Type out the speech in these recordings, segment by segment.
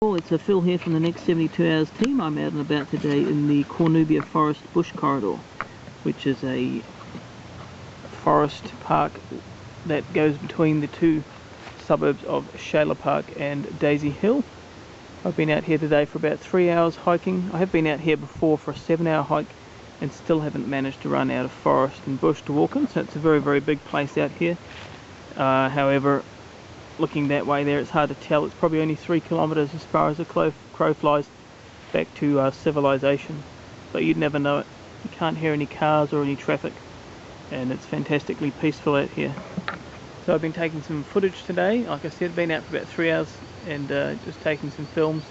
Well, it's Phil here from the Next72Hours team. I'm out and about today in the Cornubia Forest Bush Corridor, which is a forest park that goes between the two suburbs of Shayla Park and Daisy Hill. I've been out here today for about 3 hours hiking. I have been out here before for a 7-hour hike and still haven't managed to run out of forest and bush to walk in, so it's a very, very big place out here. However, looking that way there, it's hard to tell. It's probably only 3 kilometres as far as the crow flies back to civilization, but you'd never know it. You can't hear any cars or any traffic, and it's fantastically peaceful out here. So I've been taking some footage today. Like I said, been out for about 3 hours and just taking some films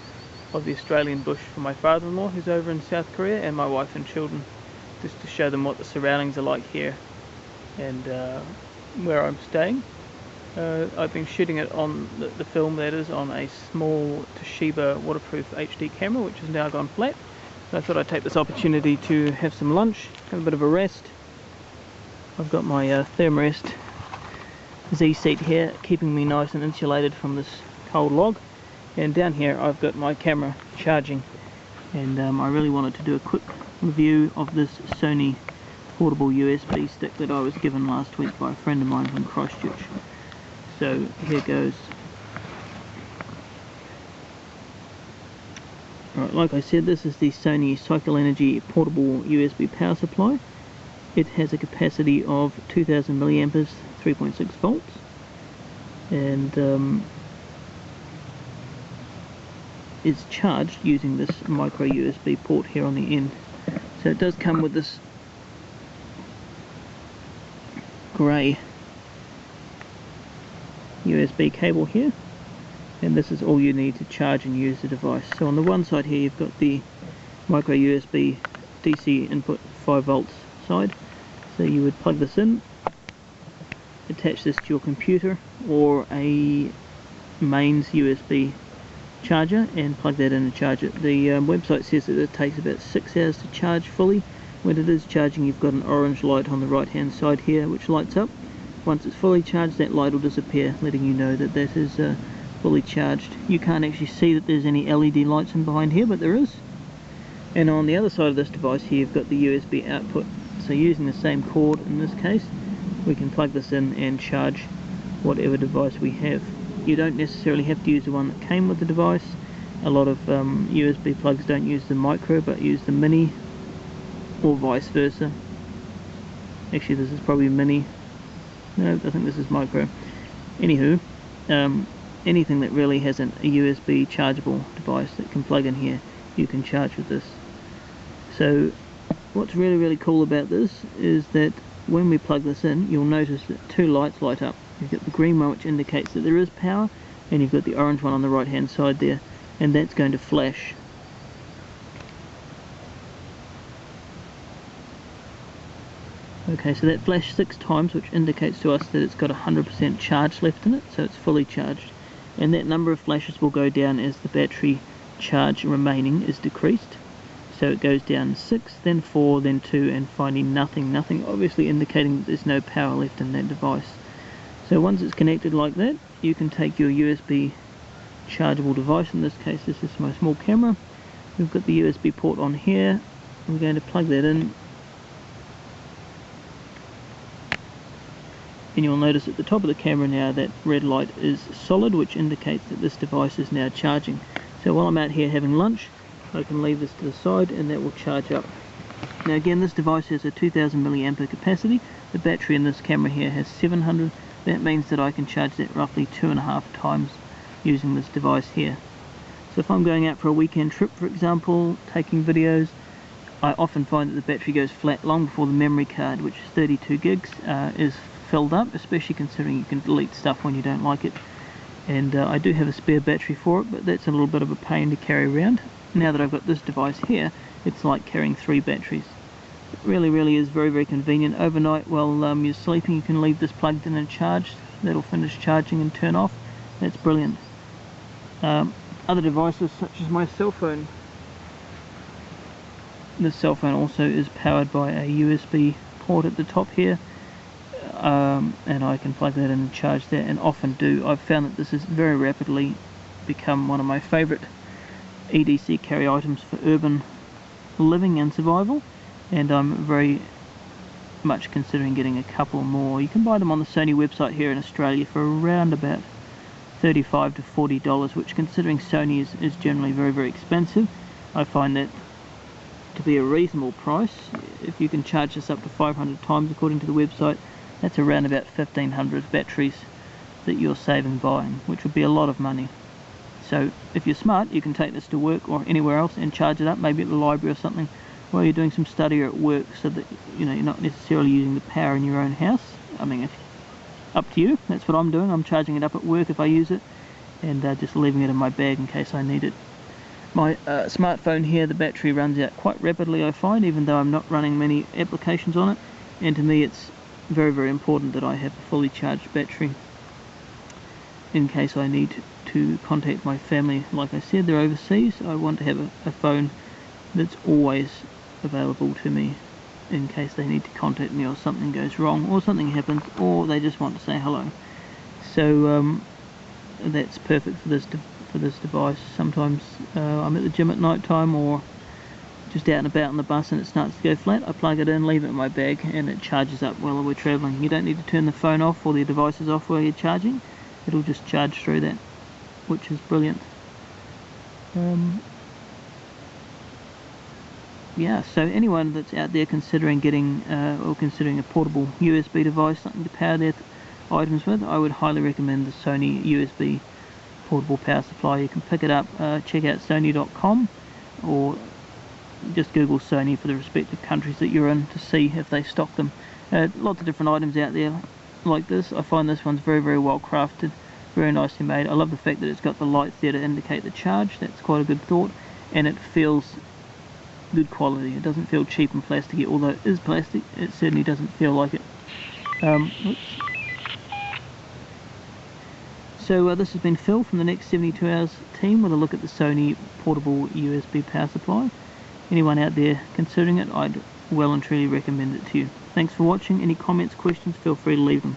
of the Australian bush for my father-in-law who's over in South Korea, and my wife and children, just to show them what the surroundings are like here and where I'm staying. I've been shooting it on the film, that is, on a small Toshiba waterproof HD camera, which has now gone flat. So I thought I'd take this opportunity to have some lunch, have a bit of a rest. I've got my Thermarest Z seat here, keeping me nice and insulated from this cold log. And down here I've got my camera charging, and I really wanted to do a quick review of this Sony portable USB stick that I was given last week by a friend of mine from Christchurch. So here goes. Alright, like I said, this is the Sony Cycle Energy portable USB power supply. It has a capacity of 2000 milliamperes, 3.6 volts, and is charged using this micro USB port here on the end. So it does come with this grey USB cable here, and this is all you need to charge and use the device. So on the one side here you've got the micro USB DC input 5 volts side, so you would plug this in, attach this to your computer or a mains USB charger and plug that in and charge it. The website says that it takes about 6 hours to charge fully. When it is charging, you've got an orange light on the right hand side here which lights up. Once it's fully charged, that light will disappear, letting you know that that is fully charged. You can't actually see that there's any LED lights in behind here, but there is. And on the other side of this device here, you've got the USB output. So using the same cord in this case, we can plug this in and charge whatever device we have. You don't necessarily have to use the one that came with the device. A lot of USB plugs don't use the micro but use the mini, or vice versa. Actually, this is probably mini. No, I think this is micro. Anywho, anything that really has a USB chargeable device that can plug in here, you can charge with this. So what's really, really cool about this is that when we plug this in, you'll notice that 2 lights light up. You've got the green one which indicates that there is power, and you've got the orange one on the right hand side there, and that's going to flash. Okay, so that flashed 6 times, which indicates to us that it's got 100% charge left in it, so it's fully charged. And that number of flashes will go down as the battery charge remaining is decreased. So it goes down 6, then 4, then 2, and finally nothing, obviously indicating that there's no power left in that device. So once it's connected like that, you can take your USB chargeable device. In this case, this is my small camera. We've got the USB port on here. We're going to plug that in. And you'll notice at the top of the camera now that red light is solid, which indicates that this device is now charging. So while I'm out here having lunch, I can leave this to the side and that will charge up. Now again, this device has a 2000 milliampere capacity. The battery in this camera here has 700. That means that I can charge that roughly 2.5 times using this device here. So if I'm going out for a weekend trip, for example, taking videos, I often find that the battery goes flat long before the memory card, which is 32 gigs, is filled up, especially considering you can delete stuff when you don't like it. And I do have a spare battery for it, but that's a little bit of a pain to carry around. Now that I've got this device here, it's like carrying 3 batteries. It really, really is very, very convenient. Overnight while you're sleeping, you can leave this plugged in and charged. That'll finish charging and turn off. That's brilliant. Other devices such as my cell phone. This cell phone also is powered by a USB port at the top here. And I can plug that in and charge that, and often do. I've found that this has very rapidly become one of my favourite EDC carry items for urban living and survival, and I'm very much considering getting a couple more. You can buy them on the Sony website here in Australia for around about $35 to $40, which, considering Sony is generally very, very expensive, I find that to be a reasonable price. If you can charge this up to 500 times according to the website, that's around about 1,500 batteries that you're saving buying, which would be a lot of money. So if you're smart, you can take this to work or anywhere else and charge it up, maybe at the library or something, while you're doing some study or at work, so that you're not necessarily using the power in your own house. I mean, up to you. That's what I'm doing. I'm charging it up at work if I use it, and just leaving it in my bag in case I need it. My smartphone here, the battery runs out quite rapidly, I find, even though I'm not running many applications on it, and to me it's very, very important that I have a fully charged battery in case I need to contact my family. Like I said, they're overseas. I want to have a phone that's always available to me in case they need to contact me, or something goes wrong, or something happens, or they just want to say hello. So that's perfect for this device. Sometimes I'm at the gym at night time, or just out and about on the bus and it starts to go flat. I plug it in, leave it in my bag, and it charges up while we're travelling. You don't need to turn the phone off or the devices off while you're charging. It'll just charge through that, which is brilliant. Yeah, so anyone that's out there considering getting or considering a portable USB device, something to power their items with, I would highly recommend the Sony USB portable power supply. You can pick it up, check out Sony.com, or just Google Sony for the respective countries that you're in to see if they stock them. Lots of different items out there like this. I find this one's very, very well crafted, very nicely made. I love the fact that it's got the lights there to indicate the charge. That's quite a good thought, and it feels good quality. It doesn't feel cheap and plasticky, although it is plastic. It certainly doesn't feel like it. So this has been Phil from the Next72Hours team with a look at the Sony portable USB power supply. Anyone out there considering it, I'd well and truly recommend it to you. Thanks for watching. Any comments, questions, feel free to leave them.